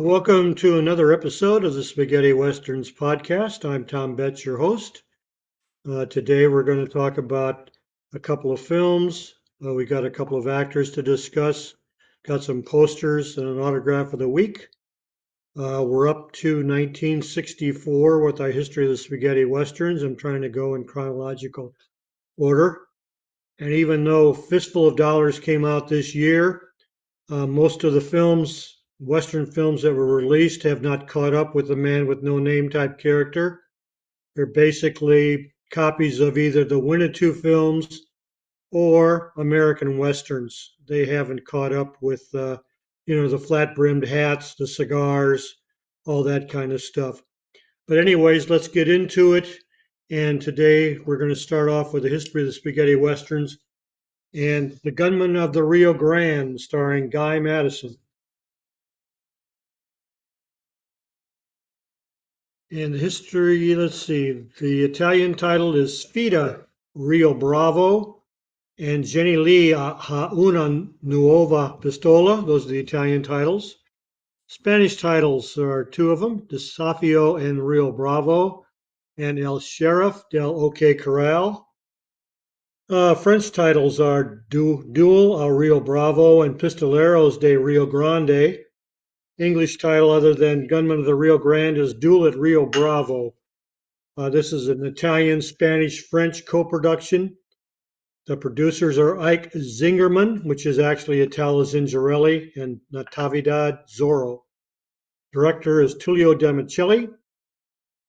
Welcome to another episode of the Spaghetti Westerns podcast. I'm Tom Betts, your host. Today we're going to talk about a couple of films. We got a couple of actors to discuss, got some posters and an autograph of the week. We're up to 1964 with our history of the Spaghetti Westerns. I'm trying to go in chronological order. And even though Fistful of Dollars came out this year, most of the films, Western films that were released, have not caught up with the Man with No Name type character. They're basically copies of either the Winnetou films or American Westerns. They haven't caught up with, the flat-brimmed hats, the cigars, all that kind of stuff. But anyways, let's get into it. And today we're going to start off with the history of the Spaghetti Westerns and The Gunman of the Rio Grande, starring Guy Madison. In history, let's see, the Italian title is Sfida Rio Bravo and Jenny Lee ha una nuova pistola. Those are the Italian titles. Spanish titles are two of them, Desafio and Rio Bravo and El Sheriff del OK Corral. French titles are Duel a Rio Bravo and Pistoleros de Rio Grande. English title other than Gunman of the Rio Grande is Duel at Rio Bravo. This is an Italian, Spanish, French co-production. The producers are Ike Zingerman, which is actually Italo Zingarelli, and Natividad Zorro. Director is Tullio Demicelli.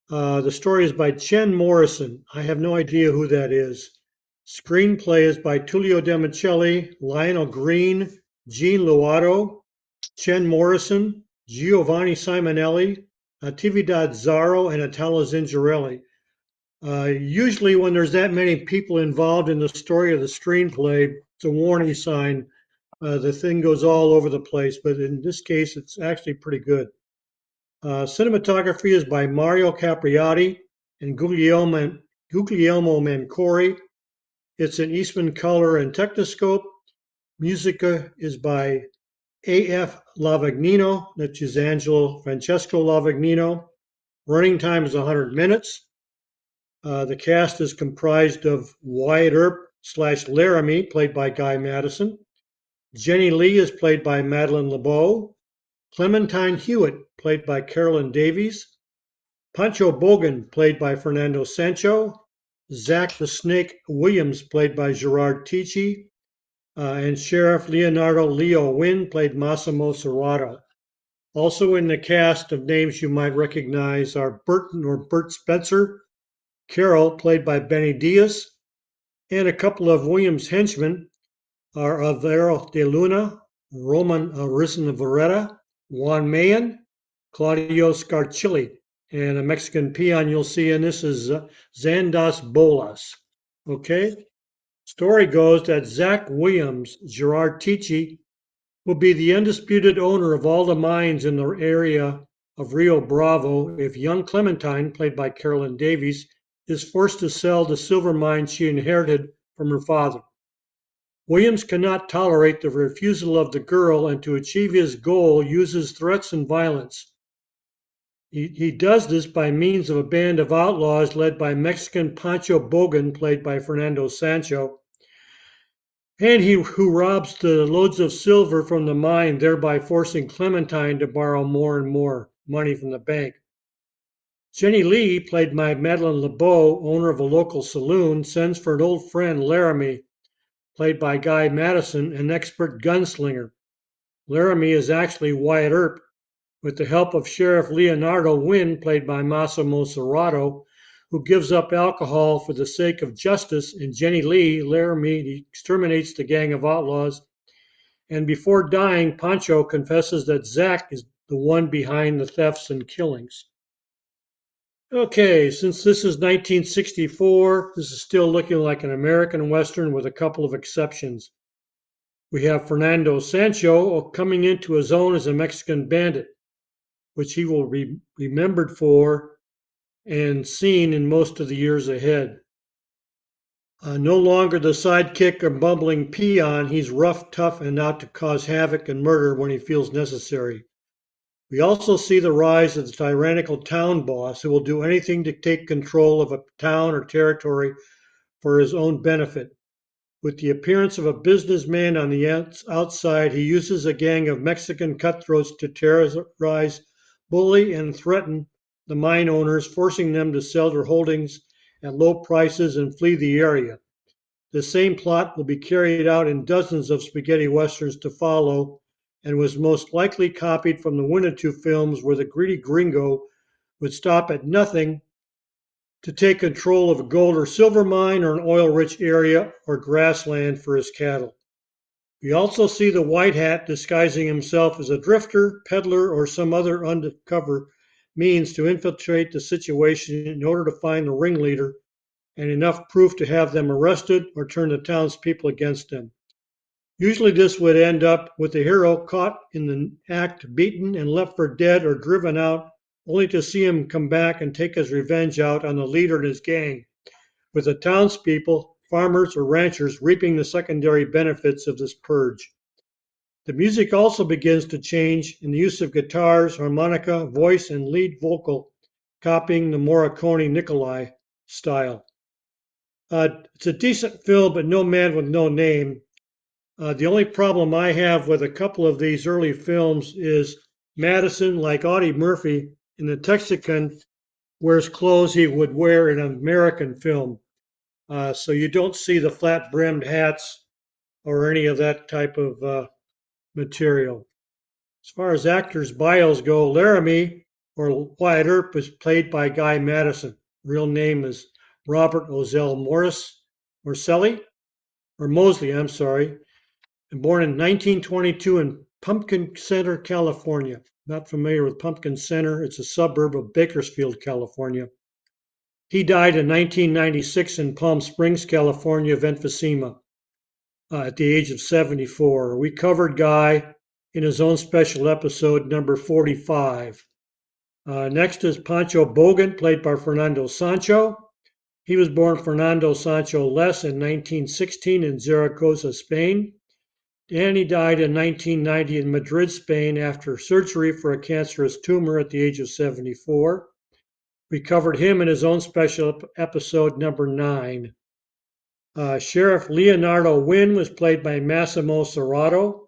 The story is by Chen Morrison. I have no idea who that is. Screenplay is by Tullio Demicelli, Lionel Green, Gene Luato, Chen Morrison, Giovanni Simonelli, Natividad Zorro, and Italo Zingarelli. Usually when there's that many people involved in the story of the screenplay, it's a warning sign. The thing goes all over the place, but in this case, it's actually pretty good. Cinematography is by Mario Capriati and Guglielmo Mancori. It's in Eastman Color and Techniscope. Music is by A.F. Lavagnino, which is Angelo Francesco Lavagnino. Running time is 100 minutes. The cast is comprised of Wyatt Earp / Laramie, played by Guy Madison. Jenny Lee is played by Madeline LeBeau. Clementine Hewitt, played by Carolyn Davies. Pancho Bogan, played by Fernando Sancho. Zach the Snake Williams, played by Gerard Tichy. And Sheriff Leonardo Leo Wynn, played Massimo Serrato. Also in the cast of names you might recognize are Burton or Bert Spencer, Carol, played by Benny Diaz, and a couple of Williams' henchmen are Alvaro de Luna, Roman Riznavaretta, Juan Mayen, Claudio Scarchilli, and a Mexican peon you'll see in this is Zandas Bolas. Okay? Story goes that Zach Williams, Gerard Tichy, will be the undisputed owner of all the mines in the area of Rio Bravo if young Clementine, played by Carolyn Davies, is forced to sell the silver mine she inherited from her father. Williams cannot tolerate the refusal of the girl and to achieve his goal uses threats and violence. He does this by means of a band of outlaws led by Mexican Pancho Bogan, played by Fernando Sancho, and who robs the loads of silver from the mine, thereby forcing Clementine to borrow more and more money from the bank. Jenny Lee, played by Madeline LeBeau, owner of a local saloon, sends for an old friend, Laramie, played by Guy Madison, an expert gunslinger. Laramie is actually Wyatt Earp. With the help of Sheriff Leonardo Wynn, played by Massimo Serrato, who gives up alcohol for the sake of justice, and Jenny Lee, Laramie exterminates the gang of outlaws. And before dying, Pancho confesses that Zach is the one behind the thefts and killings. Okay, since this is 1964, this is still looking like an American Western with a couple of exceptions. We have Fernando Sancho coming into his own as a Mexican bandit, which he will be remembered for and seen in most of the years ahead. No longer the sidekick or bumbling peon, he's rough, tough, and out to cause havoc and murder when he feels necessary. We also see the rise of the tyrannical town boss who will do anything to take control of a town or territory for his own benefit. With the appearance of a businessman on the outside, he uses a gang of Mexican cutthroats to terrorize, bully, and threaten the mine owners, forcing them to sell their holdings at low prices and flee the area. The same plot will be carried out in dozens of spaghetti westerns to follow, and was most likely copied from the Winnetou films, where the greedy gringo would stop at nothing to take control of a gold or silver mine or an oil-rich area or grassland for his cattle. We also see the white hat disguising himself as a drifter, peddler, or some other undercover means to infiltrate the situation in order to find the ringleader and enough proof to have them arrested or turn the townspeople against them. Usually this would end up with the hero caught in the act, beaten and left for dead or driven out, only to see him come back and take his revenge out on the leader and his gang, with the townspeople, farmers or ranchers, reaping the secondary benefits of this purge. The music also begins to change in the use of guitars, harmonica, voice, and lead vocal, copying the Morricone Nicolai style. It's a decent film, but no man with no name. The only problem I have with a couple of these early films is Madison, like Audie Murphy in the Texican, wears clothes he would wear in an American film. So you don't see the flat brimmed hats or any of that type of material. As far as actors' bios go, Laramie, or Wyatt Earp, was played by Guy Madison. Real name is Robert Ozell Morselli, or Mosley, I'm sorry. And born in 1922 in Pumpkin Center, California. Not familiar with Pumpkin Center. It's a suburb of Bakersfield, California. He died in 1996 in Palm Springs, California, of emphysema at the age of 74. We covered Guy in his own special episode, number 45. Next is Pancho Bogan, played by Fernando Sancho. He was born Fernando Sancho Les in 1916 in Zaragoza, Spain. And he died in 1990 in Madrid, Spain, after surgery for a cancerous tumor at the age of 74. We covered him in his own special episode, number 9. Sheriff Leonardo Wynn was played by Massimo Serrato.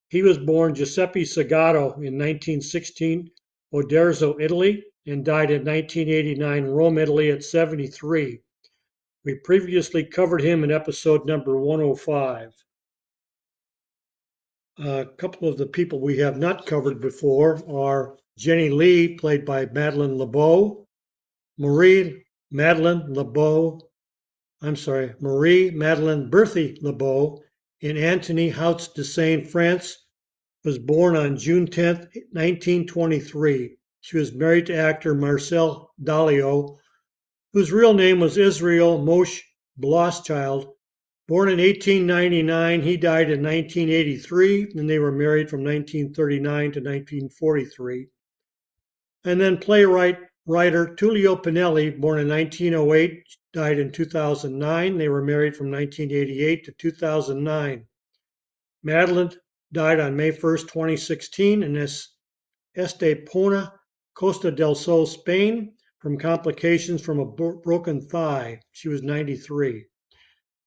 He was born Giuseppe Segato in 1916, Oderzo, Italy, and died in 1989, Rome, Italy, at 73. We previously covered him in episode number 105. A couple of the people we have not covered before are Jenny Lee, played by Madeleine LeBeau, Marie Madeleine Berthe LeBeau in Antony Hauts de Seine, France, was born on June 10, 1923. She was married to actor Marcel Dalio, whose real name was Israel Moshe Bloschild. Born in 1899, he died in 1983, and they were married from 1939 to 1943. And then writer Tullio Pinelli, born in 1908, died in 2009. They were married from 1988 to 2009. Madeline died on May 1st, 2016, in Estepona, Costa del Sol, Spain, from complications from a broken thigh. She was 93.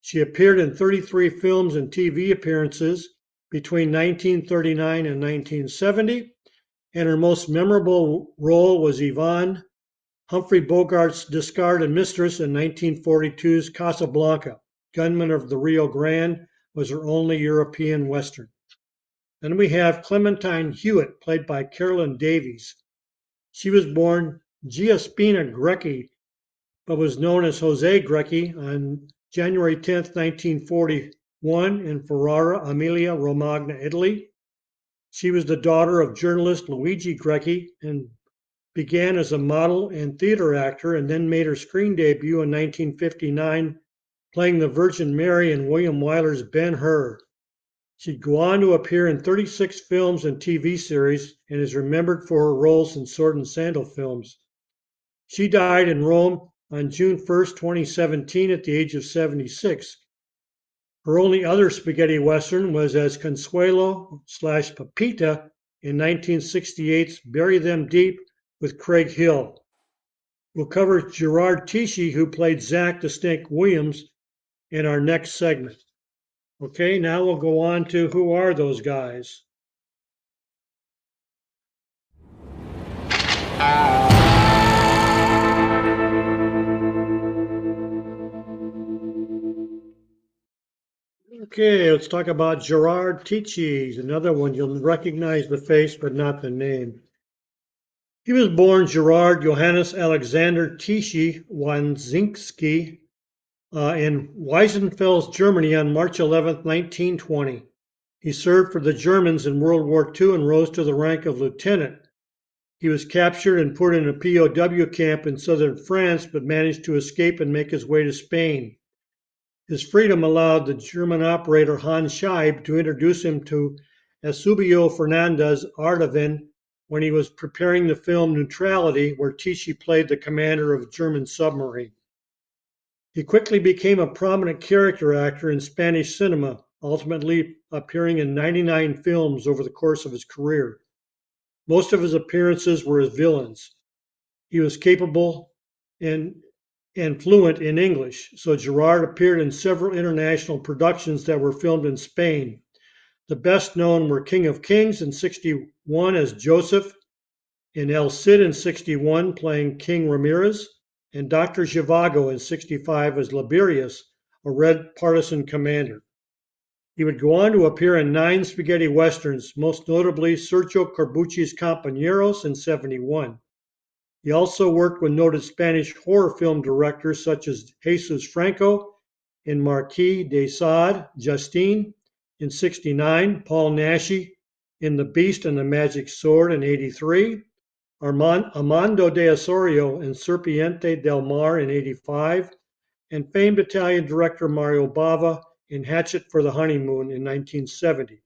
She appeared in 33 films and TV appearances between 1939 and 1970, and her most memorable role was Yvonne Humphrey Bogart's discarded mistress in 1942's Casablanca. Gunman of the Rio Grande was her only European Western. Then we have Clementine Hewitt, played by Carolyn Davies. She was born Giuseppina Grecchi, but was known as Jose Grecchi on January 10, 1941, in Ferrara, Emilia-Romagna, Italy. She was the daughter of journalist Luigi Grecchi and began as a model and theater actor, and then made her screen debut in 1959, playing the Virgin Mary in William Wyler's Ben-Hur. She'd go on to appear in 36 films and TV series and is remembered for her roles in Sword and Sandal films. She died in Rome on June 1st, 2017, at the age of 76. Her only other spaghetti western was as Consuelo / Pepita in 1968's Bury Them Deep with Craig Hill. We'll cover Gerard Tichy, who played Zach the Snake Williams, in our next segment. Okay, now we'll go on to who are those guys? Okay, let's talk about Gerard Tichy, another one. You'll recognize the face, but not the name. He was born Gerard Johannes Alexander Tichy Wanzinski in Weissenfels, Germany on March 11, 1920. He served for the Germans in World War II and rose to the rank of lieutenant. He was captured and put in a POW camp in southern France, but managed to escape and make his way to Spain. His freedom allowed the German operator Hans Scheib to introduce him to Eusebio Fernandez Ardavan when he was preparing the film Neutrality, where Tichy played the commander of a German submarine. He quickly became a prominent character actor in Spanish cinema, ultimately appearing in 99 films over the course of his career. Most of his appearances were as villains. He was capable and fluent in English, so Gerard appeared in several international productions that were filmed in Spain. The best known were King of Kings in '61 as Joseph, in El Cid in '61 playing King Ramirez, and Dr. Zhivago in '65 as Liberius, a Red partisan commander. He would go on to appear in 9 spaghetti westerns, most notably Sergio Corbucci's Compañeros in '71. He also worked with noted Spanish horror film directors such as Jesus Franco in Marquis de Sade, Justine in '69, Paul Naschy in The Beast and the Magic Sword in '83, Armando de Osorio in Serpiente del Mar in '85, and famed Italian director Mario Bava in Hatchet for the Honeymoon in 1970.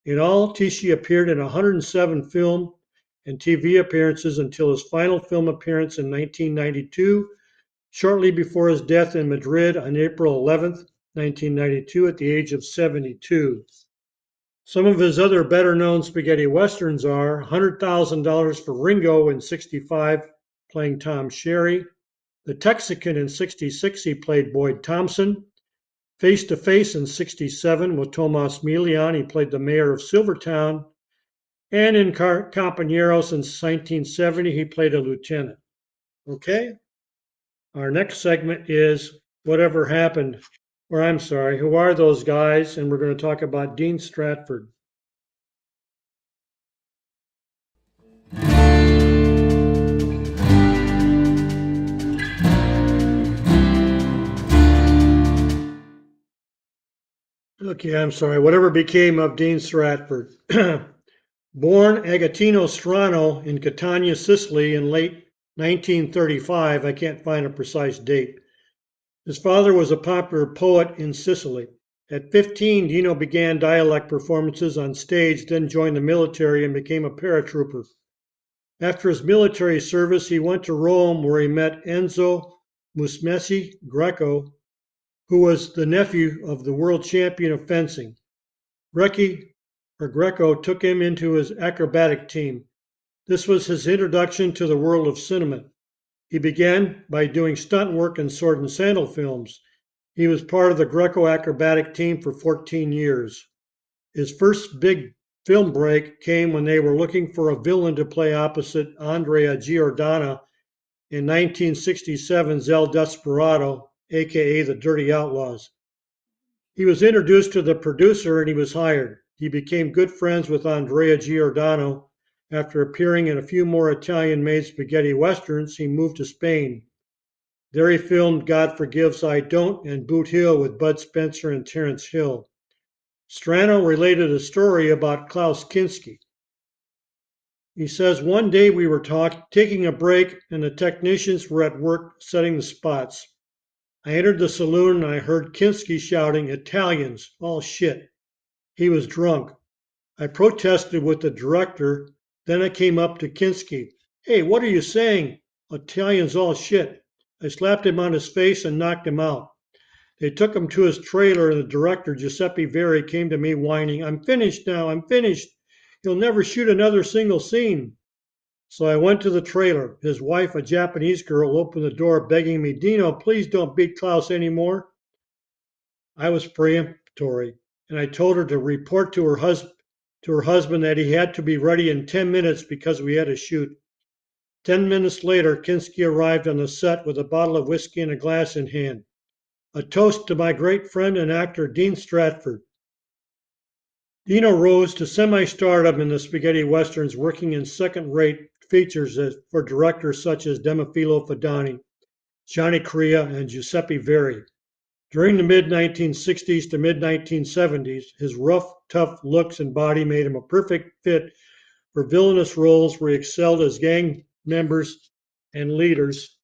In all, Tichy appeared in 107 film and TV appearances until his final film appearance in 1992, shortly before his death in Madrid on April 11, 1992, at the age of 72. Some of his other better-known spaghetti westerns are $100,000 for Ringo in '65, playing Tom Sherry; The Texican in '66, he played Boyd Thompson; Face to Face in '67 with Tomas Milian, he played the mayor of Silvertown; and in Compañeros in 1970, he played a lieutenant. Okay? Our next segment is Whatever Happened, or I'm sorry, Who Are Those Guys? And we're going to talk about Dean Stratford. Okay, I'm sorry. Whatever became of Dean Stratford? Born Agatino Strano in Catania, Sicily in late 1935, I can't find a precise date. His father was a popular poet in Sicily. At 15, Dino began dialect performances on stage, then joined the military and became a paratrooper. After his military service, he went to Rome where he met Enzo Musmesi Greco, who was the nephew of the world champion of fencing. Greco took him into his acrobatic team. This was his introduction to the world of cinema. He began by doing stunt work in sword and sandal films. He was part of the Greco acrobatic team for 14 years. His first big film break came when they were looking for a villain to play opposite Andrea Giordana in 1967's El Desperado, aka the Dirty Outlaws. He was introduced to the producer and he was hired. He became good friends with Andrea Giordano. After appearing in a few more Italian-made spaghetti westerns, he moved to Spain. There he filmed God Forgives I Don't and Boot Hill with Bud Spencer and Terence Hill. Strano related a story about Klaus Kinski. He says, one day we were taking a break and the technicians were at work setting the spots. I entered the saloon and I heard Kinski shouting, Italians, all shit. He was drunk. I protested with the director. Then I came up to Kinski. Hey, what are you saying? Italians all shit. I slapped him on his face and knocked him out. They took him to his trailer and the director, Giuseppe Verri, came to me whining, I'm finished now, I'm finished. He'll never shoot another single scene. So I went to the trailer. His wife, a Japanese girl, opened the door begging me, Dino, please don't beat Klaus anymore. I was peremptory, and I told her to report to her husband that he had to be ready in 10 minutes because we had a shoot. 10 minutes later, Kinski arrived on the set with a bottle of whiskey and a glass in hand. A toast to my great friend and actor Dean Stratford. Dino rose to semi-stardom in the spaghetti westerns, working in second-rate features for directors such as Demofilo Fadani, Johnny Correa, and Giuseppe Verri. During the mid-1960s to mid-1970s, his rough, tough looks and body made him a perfect fit for villainous roles where he excelled as gang members and leaders.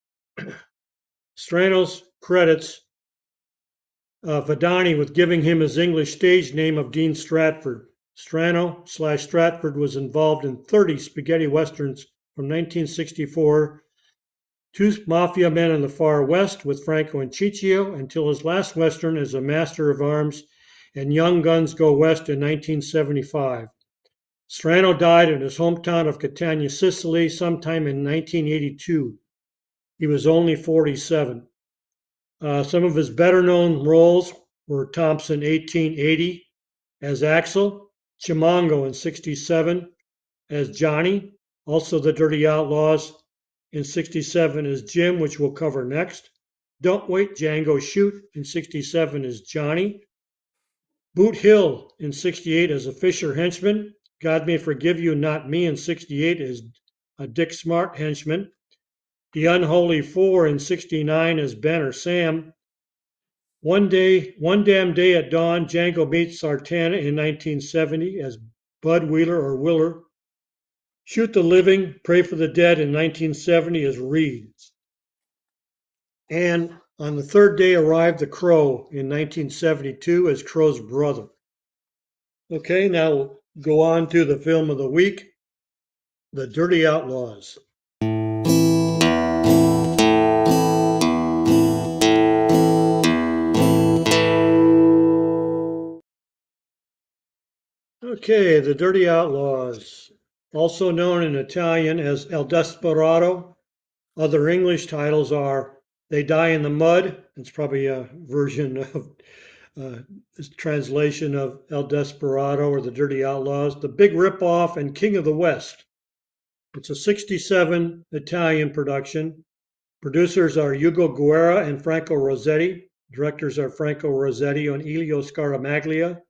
Strano's credits Fadani with giving him his English stage name of Dean Stratford. Strano/Stratford was involved in 30 spaghetti westerns from 1964, Two Mafia Men in the Far West with Franco and Ciccio, until his last western as a Master of Arms and Young Guns Go West in 1975. Strano died in his hometown of Catania, Sicily, sometime in 1982. He was only 47. Some of his better-known roles were Thompson 1880 as Axel, Chimango in 67 as Johnny, also the Dirty Outlaws in 67 as Jim, which we'll cover next. Don't Wait, Django, Shoot in 67 as Johnny. Boot Hill in 68 as a Fisher henchman. God May Forgive You, Not Me in 68 as a Dick Smart henchman. The Unholy Four in 69 as Ben or Sam. One Damn Day at Dawn, Django meets Sartana in 1970 as Bud Wheeler or Willer. Shoot the Living, Pray for the Dead in 1970 as Reed. And on the third day arrived the Crow in 1972 as Crow's brother. Okay, now we'll go on to the film of the week, The Dirty Outlaws. Okay, The Dirty Outlaws, also known in Italian as El Desperado. Other English titles are They Die in the Mud. It's probably a version of translation of El Desperado or The Dirty Outlaws. The Big Ripoff and King of the West. It's a 67 Italian production. Producers are Ugo Guerra and Franco Rossetti. Directors are Franco Rossetti and Elio Scaramaglia.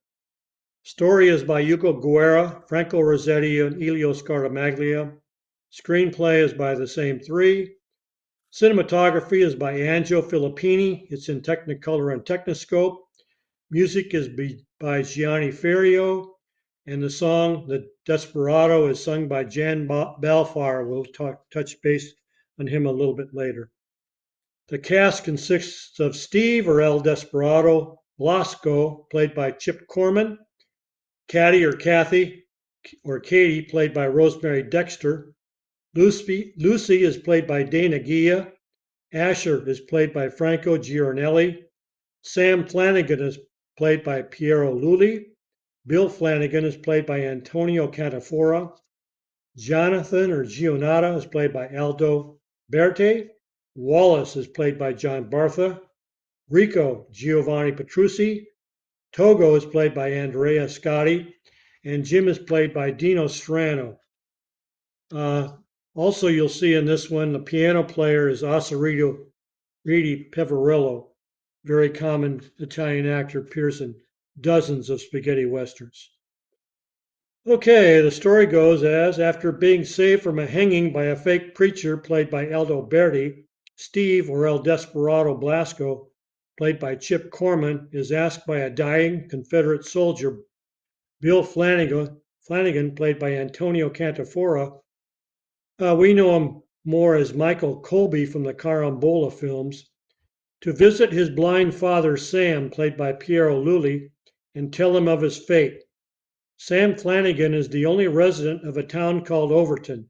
Story is by Ugo Guerra, Franco Rossetti, and Elio Scaramaglia. Screenplay is by the same three. Cinematography is by Angelo Filippini. It's in Technicolor and Technoscope. Music is by Gianni Ferrio. And the song, The Desperado, is sung by Jan Balfour. We'll touch base on him a little bit later. The cast consists of Steve, or El Desperado, Blasco, played by Chip Corman, Caddy or Kathy, or Katie, played by Rosemary Dexter, Lucy is played by Dana Gia, Asher is played by Franco Giornelli, Sam Flanagan is played by Piero Lulli, Bill Flanagan is played by Antonio Cantafora, Jonathan or Gionata is played by Aldo Berti, Wallace is played by John Bartha, Rico Giovanni Petrucci, Togo is played by Andrea Scotti, and Jim is played by Dino Strano. Also, you'll see in this one, the piano player is Osirito Ridi Peverillo, very common Italian actor, appears in dozens of spaghetti westerns. Okay, the story goes as, after being saved from a hanging by a fake preacher played by Aldo Berti, Steve, or El Desperado Blasco, played by Chip Corman, is asked by a dying Confederate soldier, Bill Flanagan, played by Antonio Cantafora. We know him more as Michael Colby from the Carambola films, to visit his blind father Sam, played by Piero Lulli, and tell him of his fate. Sam Flanagan is the only resident of a town called Overton.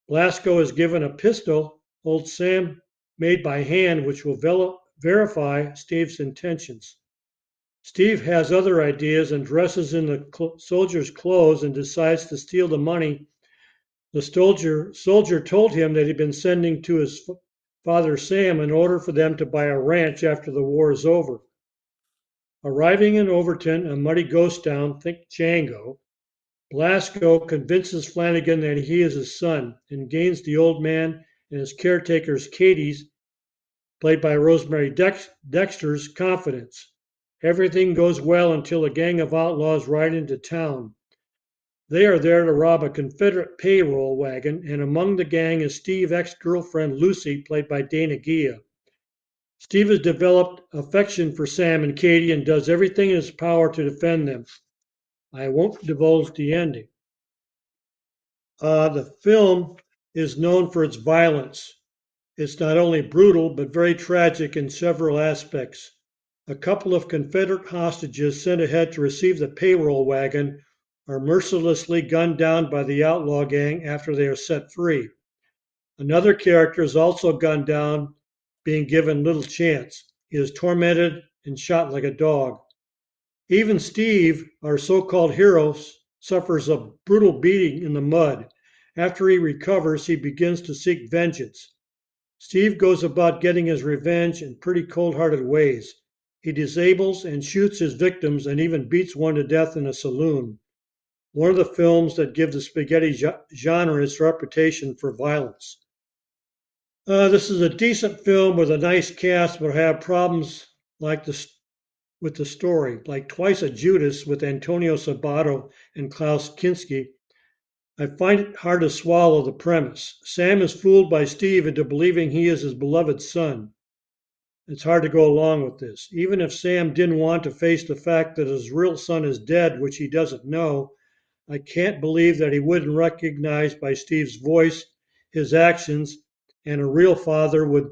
Blasco is given a pistol old Sam made by hand, which will verify Steve's intentions. Steve has other ideas and dresses in the soldier's clothes and decides to steal the money the soldier told him that he'd been sending to his father Sam in order for them to buy a ranch after the war is over. Arriving in Overton, a muddy ghost town, think Django, Blasco convinces Flanagan that he is his son and gains the old man and his caretakers Katie's, played by Rosemary Dexter's, confidence. Everything goes well until a gang of outlaws ride into town. They are there to rob a Confederate payroll wagon, and among the gang is Steve's ex-girlfriend Lucy, played by Dana Gia. Steve has developed affection for Sam and Katie and does everything in his power to defend them. I won't divulge the ending. The film is known for its violence. It's not only brutal, but very tragic in several aspects. A couple of Confederate hostages sent ahead to receive the payroll wagon are mercilessly gunned down by the outlaw gang after they are set free. Another character is also gunned down, being given little chance. He is tormented and shot like a dog. Even Steve, our so-called hero, suffers a brutal beating in the mud. After he recovers, he begins to seek vengeance. Steve goes about getting his revenge in pretty cold-hearted ways. He disables and shoots his victims and even beats one to death in a saloon. One of the films that give the spaghetti genre its reputation for violence. This is a decent film with a nice cast, but I have problems with the story. Like Twice a Judas with Antonio Sabato and Klaus Kinski, I find it hard to swallow the premise. Sam is fooled by Steve into believing he is his beloved son. It's hard to go along with this. Even if Sam didn't want to face the fact that his real son is dead, which he doesn't know, I can't believe that he wouldn't recognize by Steve's voice, his actions, and a real father would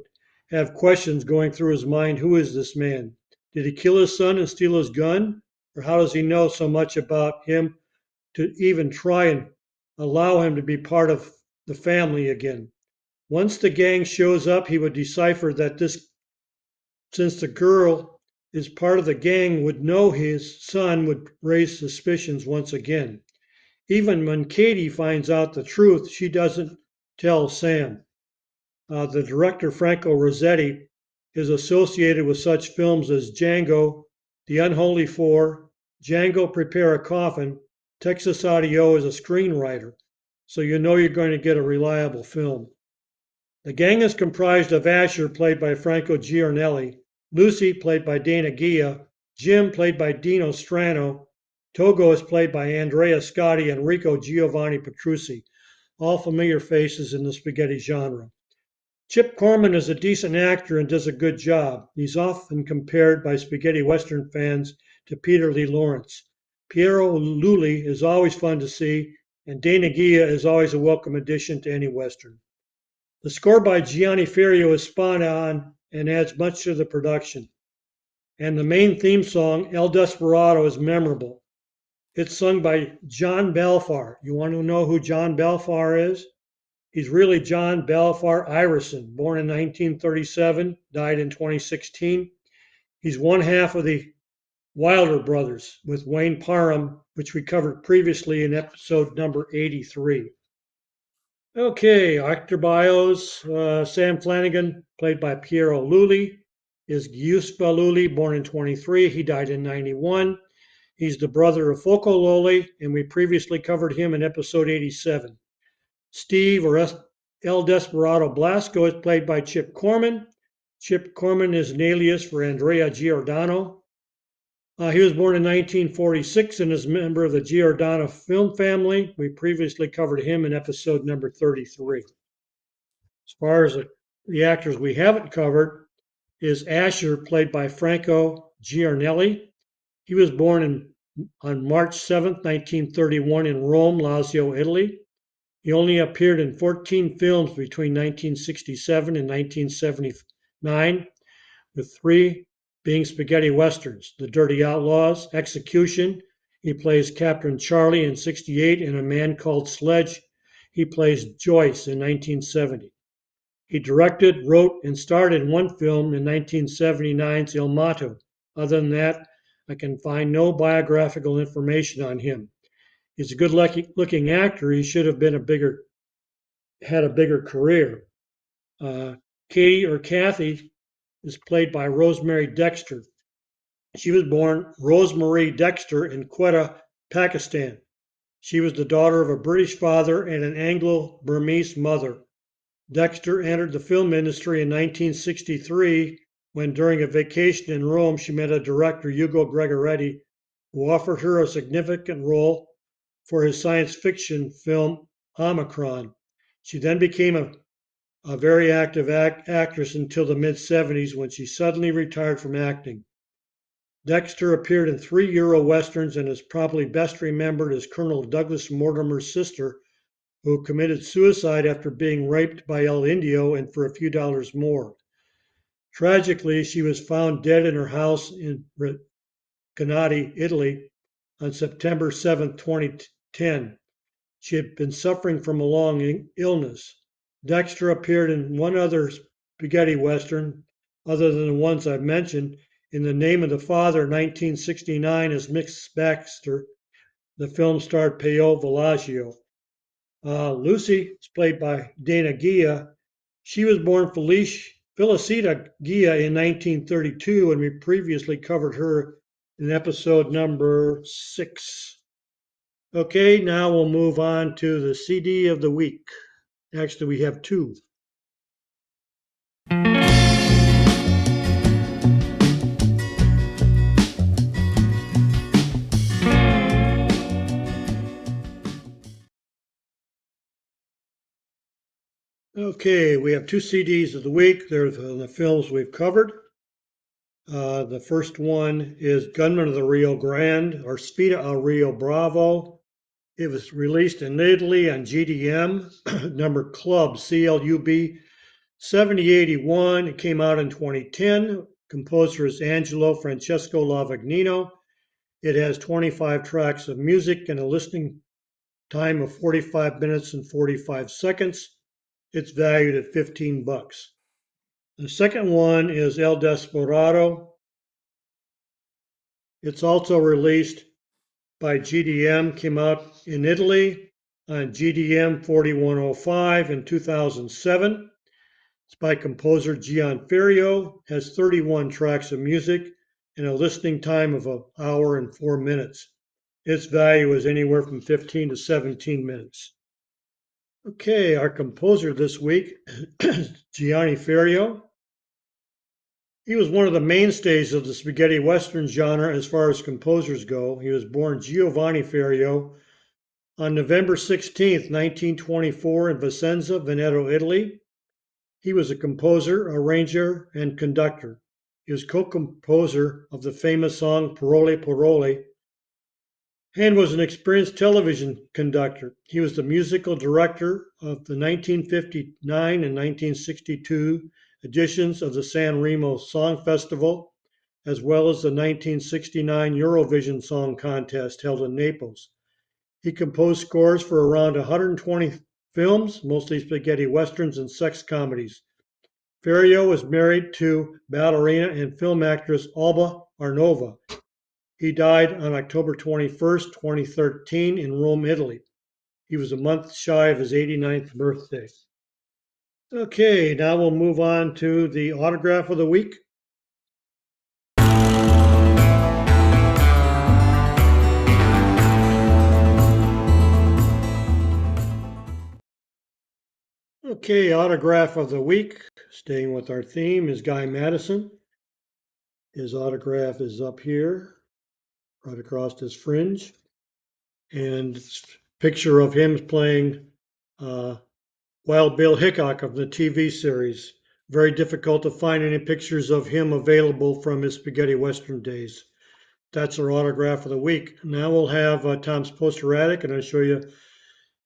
have questions going through his mind. Who is this man? Did he kill his son and steal his gun? Or how does he know so much about him to even try and allow him to be part of the family again? Once the gang shows up, he would decipher that since the girl is part of the gang, would know his son would raise suspicions once again. Even when Katie finds out the truth, she doesn't tell Sam. The director, Franco Rossetti, is associated with such films as Django, The Unholy Four, Django Prepare a Coffin, Texas Audio as a screenwriter, so you know you're going to get a reliable film. The gang is comprised of Asher, played by Franco Giornelli, Lucy, played by Dana Gia, Jim, played by Dino Strano, Togo is played by Andrea Scotti, and Rico Giovanni Petrucci, all familiar faces in the spaghetti genre. Chip Corman is a decent actor and does a good job. He's often compared by spaghetti western fans to Peter Lee Lawrence. Piero Lulli is always fun to see, and Dana Gia is always a welcome addition to any western. The score by Gianni Ferrio is spot on and adds much to the production. And the main theme song, El Desperado, is memorable. It's sung by John Belfar. You want to know who John Belfar is? He's really John Belfar Ireson, born in 1937, died in 2016. He's one half of the Wilder Brothers with Wayne Parham, which we covered previously in episode number 83. Okay, actor bios. Sam Flanagan, played by Piero Lulli, is Giuseppe Lulli, born in 23. He died in 91. He's the brother of Foco Lulli, and we previously covered him in episode 87. Steve, or El Desperado Blasco, is played by Chip Corman. Chip Corman is an alias for Andrea Giordano. He was born in 1946 and is a member of the Giordano film family. We previously covered him in episode number 33. As far as the actors we haven't covered is Asher, played by Franco Giornelli. He was born on March 7, 1931 in Rome, Lazio, Italy. He only appeared in 14 films between 1967 and 1979, with 3 being spaghetti westerns: The Dirty Outlaws, Execution. He plays Captain Charlie in 68, and A Man Called Sledge. He plays Joyce in 1970. He directed, wrote, and starred in one film in 1979's Il Mato. Other than that, I can find no biographical information on him. He's a good-looking actor. He should have been had a bigger career. Uh, Katie or Kathy is played by Rosemary Dexter. She was born Rosemary Dexter in Quetta, Pakistan. She was the daughter of a British father and an Anglo-Burmese mother. Dexter entered the film industry in 1963 when, during a vacation in Rome, she met a director, Hugo Gregoretti, who offered her a significant role for his science fiction film Omicron. She then became a very active actress until the mid 70s when she suddenly retired from acting. Dexter appeared in three Euro westerns and is probably best remembered as Colonel Douglas Mortimer's sister, who committed suicide after being raped by El Indio and for a few dollars more. Tragically, she was found dead in her house in Recanati, Italy, on September 7, 2010. She had been suffering from a long illness. Dexter appeared in one other spaghetti western, other than the ones I've mentioned, in The Name of the Father, 1969, as Miss Baxter. The film starred Peo Villaggio. Lucy is played by Dana Gia. She was born Felicita Gia in 1932, and we previously covered her in episode number 6. Okay, now we'll move on to the CD of the week. Actually, we have two. Okay, we have two CDs of the week. They're the films we've covered. The first one is Gunman of the Rio Grande, or Sfida a Rio Bravo. It was released in Italy on GDM, number Club, CLUB 7081. It came out in 2010. Composer is Angelo Francesco Lavagnino. It has 25 tracks of music and a listening time of 45 minutes and 45 seconds. It's valued at $15. The second one is El Desperado. It's also released by GDM, came out in Italy on GDM 4105 in 2007. It's by composer Gian Ferrio, has 31 tracks of music and a listening time of an hour and 4 minutes. Its value is anywhere from 15 to 17 minutes. Okay, our composer this week is Gianni Ferrio. He was one of the mainstays of the spaghetti western genre as far as composers go. He was born Giovanni Ferrio on November 16, 1924 in Vicenza, Veneto, Italy. He was a composer, arranger, and conductor. He was co-composer of the famous song Parole Parole and was an experienced television conductor. He was the musical director of the 1959 and 1962 editions of the San Remo Song Festival, as well as the 1969 Eurovision Song Contest held in Naples. He composed scores for around 120 films, mostly spaghetti westerns and sex comedies. Ferrio was married to ballerina and film actress Alba Arnova. He died on October 21st, 2013 in Rome, Italy. He was a month shy of his 89th birthday. Okay, now we'll move on to the autograph of the week. Okay, autograph of the week, staying with our theme, is Guy Madison. His autograph is up here, right across his fringe. And picture of him playing Wild Bill Hickok of the TV series. Very difficult to find any pictures of him available from his spaghetti western days. That's our autograph of the week. Now we'll have Tom's Poster Attic, and I'll show you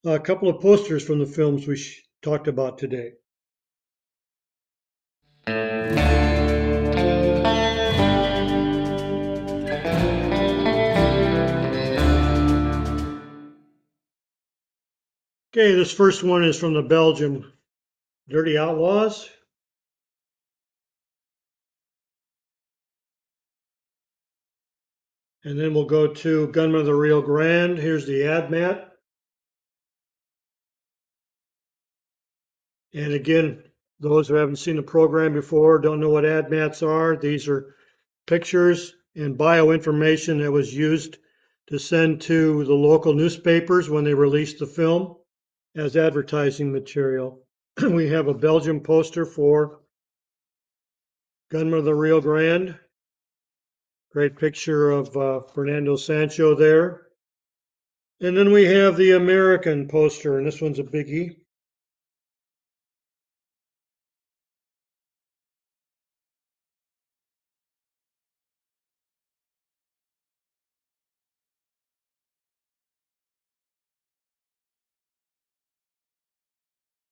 a couple of posters from the films we talked about today. Okay, this first one is from the Belgium Dirty Outlaws. And then we'll go to Gunman of the Rio Grande. Here's the ad mat. And again, those who haven't seen the program before, don't know what ad mats are. These are pictures and bio information that was used to send to the local newspapers when they released the film as advertising material. We have a Belgian poster for Gunman of the Rio Grande. Great picture of Fernando Sancho there. And then we have the American poster, and this one's a biggie.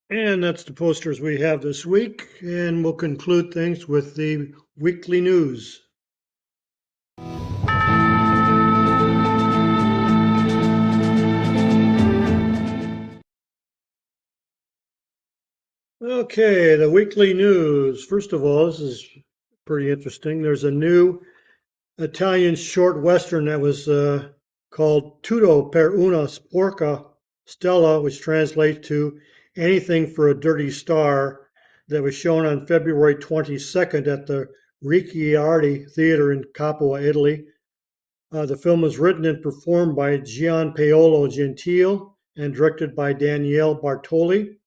And that's the posters we have this week. And we'll conclude things with the weekly news. Okay, the weekly news. First of all, this is pretty interesting. There's a new Italian short western that was called Tutto per una sporca stella, which translates to Anything for a Dirty Star, that was shown on February 22nd at the Ricciardi Theater in Capua, Italy. The film was written and performed by Gianpaolo Gentile and directed by Daniele Bartoli.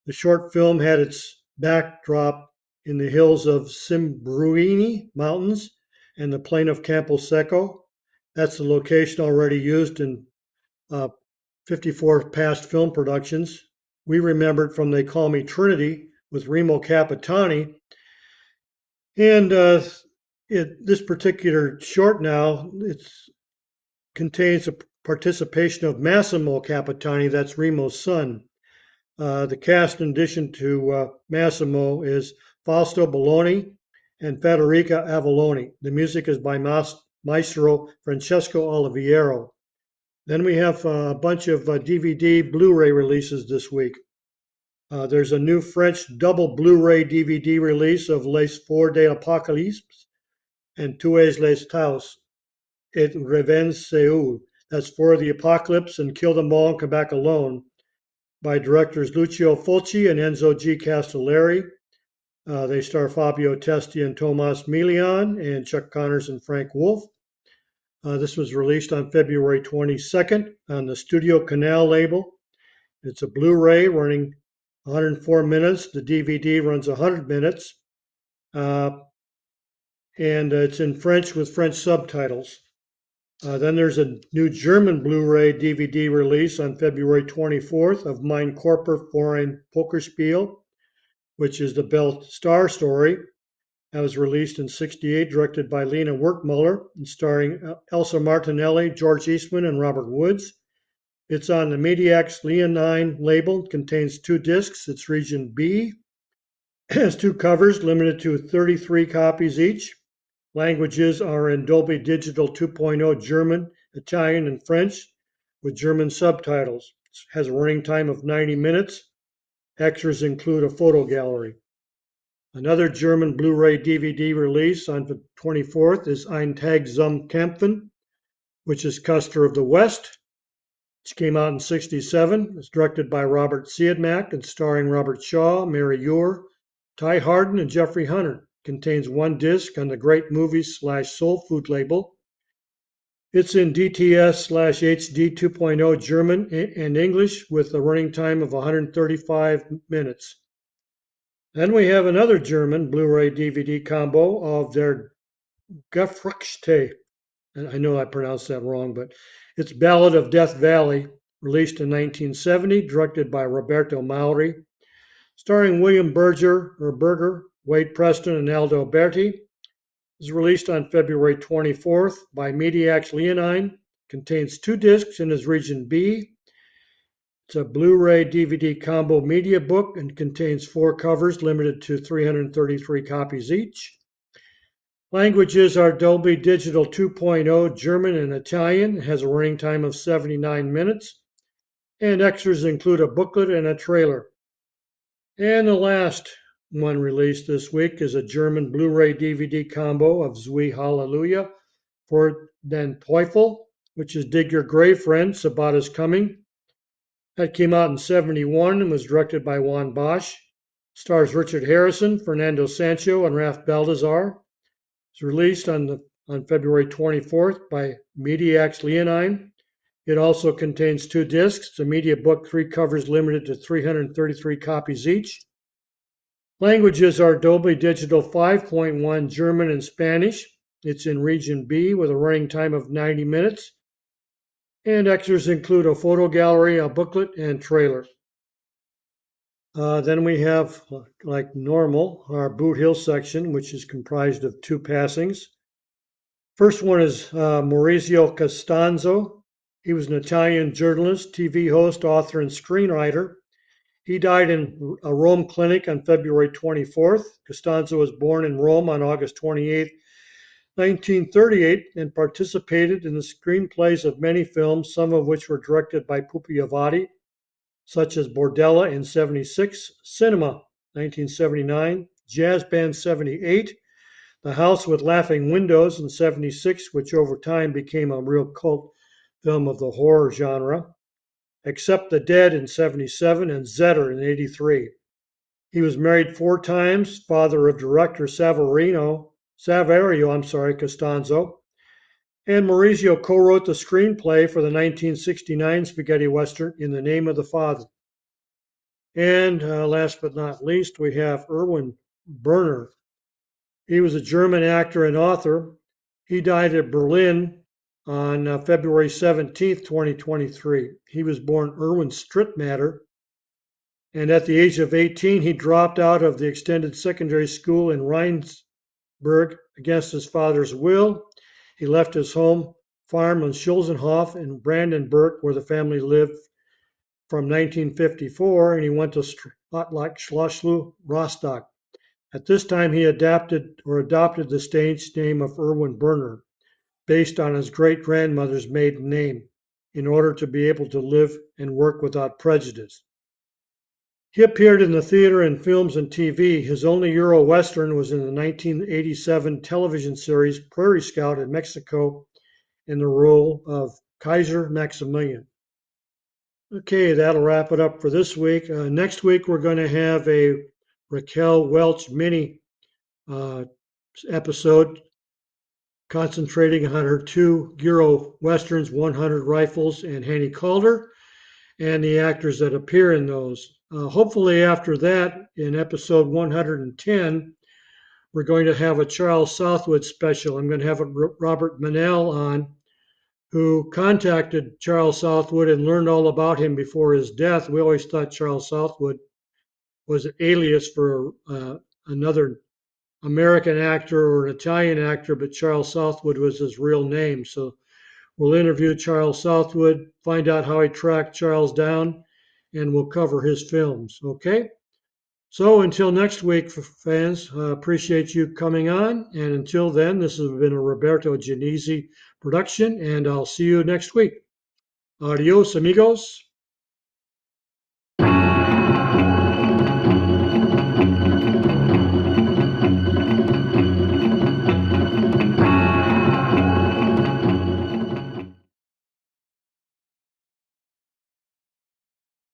The short film had its backdrop in the hills of Simbruini Mountains and the plain of Campo Seco. That's the location already used in 54 past film productions. We remember it from They Call Me Trinity with Remo Capitani. And this particular short now, it contains a participation of Massimo Capitani, that's Remo's son. The cast, in addition to Massimo, is Fausto Belloni and Federica Avallone. The music is by Maestro Francesco Oliviero. Then we have a bunch of DVD Blu-ray releases this week. There's a new French double Blu-ray DVD release of Les Fours de l'Apocalypse and Tuez les Taus et Revenge Seul. That's For the Apocalypse and Kill Them All and Come Back Alone, by directors Lucio Fulci and Enzo G. Castellari. They star Fabio Testi and Tomas Milian and Chuck Connors and Frank Wolf. This was released on February 22nd on the Studio Canal label. It's a Blu-ray running 104 minutes. The DVD runs 100 minutes. And it's in French with French subtitles. Then there's a new German Blu-ray DVD release on February 24th of Mein Körper für ein Pokerspiel, which is the Bell Star story. That was released in '68, directed by Lena Wertmuller, and starring Elsa Martinelli, George Eastman, and Robert Woods. It's on the Mediax Leonine label, contains 2 discs. It's region B. It has 2 covers, limited to 33 copies each. Languages are in Dolby Digital 2.0 German, Italian, and French with German subtitles. It has a running time of 90 minutes. Extras include a photo gallery. Another German Blu-ray DVD release on the 24th is Ein Tag zum Kämpfen, which is Custer of the West, which came out in '67. It's directed by Robert Siodmak and starring Robert Shaw, Mary Ure, Ty Hardin, and Jeffrey Hunter. Contains 1 disc on the Great Movies/Soul Food label. It's in DTS/HD 2.0 German and English with a running time of 135 minutes. Then we have another German Blu-ray DVD combo of their Gefrüchte. And I know I pronounced that wrong, but it's Ballad of Death Valley, released in 1970, directed by Roberto Mauri, starring William Berger, Wade Preston, and Aldo Berti. It was released on February 24th by Mediax Leonine. Contains 2 discs and is region B. It's a Blu-ray DVD combo media book and contains 4 covers, limited to 333 copies each. Languages are Dolby Digital 2.0 German and Italian. It has a running time of 79 minutes. And extras include a booklet and a trailer. And the last one released this week is a German Blu-ray DVD combo of Zwei Hallelujah, for Den Teufel, which is Dig Your Grave, Friend, Sabata's Coming. That came out in 71 and was directed by Juan Bosch. Stars Richard Harrison, Fernando Sancho, and Ralph Baldassar. It's released on February 24th by Mediax Leonine. It also contains 2 discs. It's a media book, 3 covers limited to 333 copies each. Languages are Dolby Digital 5.1, German and Spanish. It's in Region B with a running time of 90 minutes. And extras include a photo gallery, a booklet, and trailer. Then we have, like normal, our Boot Hill section, which is comprised of 2 passings. First one is Maurizio Costanzo. He was an Italian journalist, TV host, author, and screenwriter. He died in a Rome clinic on February 24th. Costanzo was born in Rome on August 28, 1938, and participated in the screenplays of many films, some of which were directed by Pupi Avati, such as Bordella in 76, Cinema 1979, Jazz Band 78, The House with Laughing Windows in 76, which over time became a real cult film of the horror genre, Except the Dead in 77, and Zetter in 83. He was married 4 times, father of director Saverio Costanzo, and Maurizio co-wrote the screenplay for the 1969 spaghetti western In the Name of the Father. And last but not least, we have Erwin Berner. He was a German actor and author. He died at Berlin on February 17th, 2023. He was born Erwin Strittmatter, and at the age of 18, he dropped out of the extended secondary school in Rheinsberg against his father's will. He left his home farm on Schulzenhof in Brandenburg, where the family lived from 1954, and he went to Schlosslu Rostock. At this time, he adopted the stage name of Erwin Berner, based on his great-grandmother's maiden name, in order to be able to live and work without prejudice. He appeared in the theater and films and TV. His only Euro Western was in the 1987 television series Prairie Scout in Mexico in the role of Kaiser Maximilian. Okay, that'll wrap it up for this week. Next week, we're going to have a Raquel Welch mini episode concentrating on her 2 Euro Westerns, 100 Rifles and Hanny Calder, and the actors that appear in those. Hopefully after that, in episode 110, we're going to have a Charles Southwood special. I'm going to have Robert Manell on, who contacted Charles Southwood and learned all about him before his death. We always thought Charles Southwood was an alias for another American actor or an Italian actor, but Charles Southwood was his real name. So we'll interview Charles Southwood, find out how he tracked Charles down, and we'll cover his films. Okay? So until next week, fans, appreciate you coming on. And until then, this has been a Roberto Genesi production, and I'll see you next week. Adios, amigos.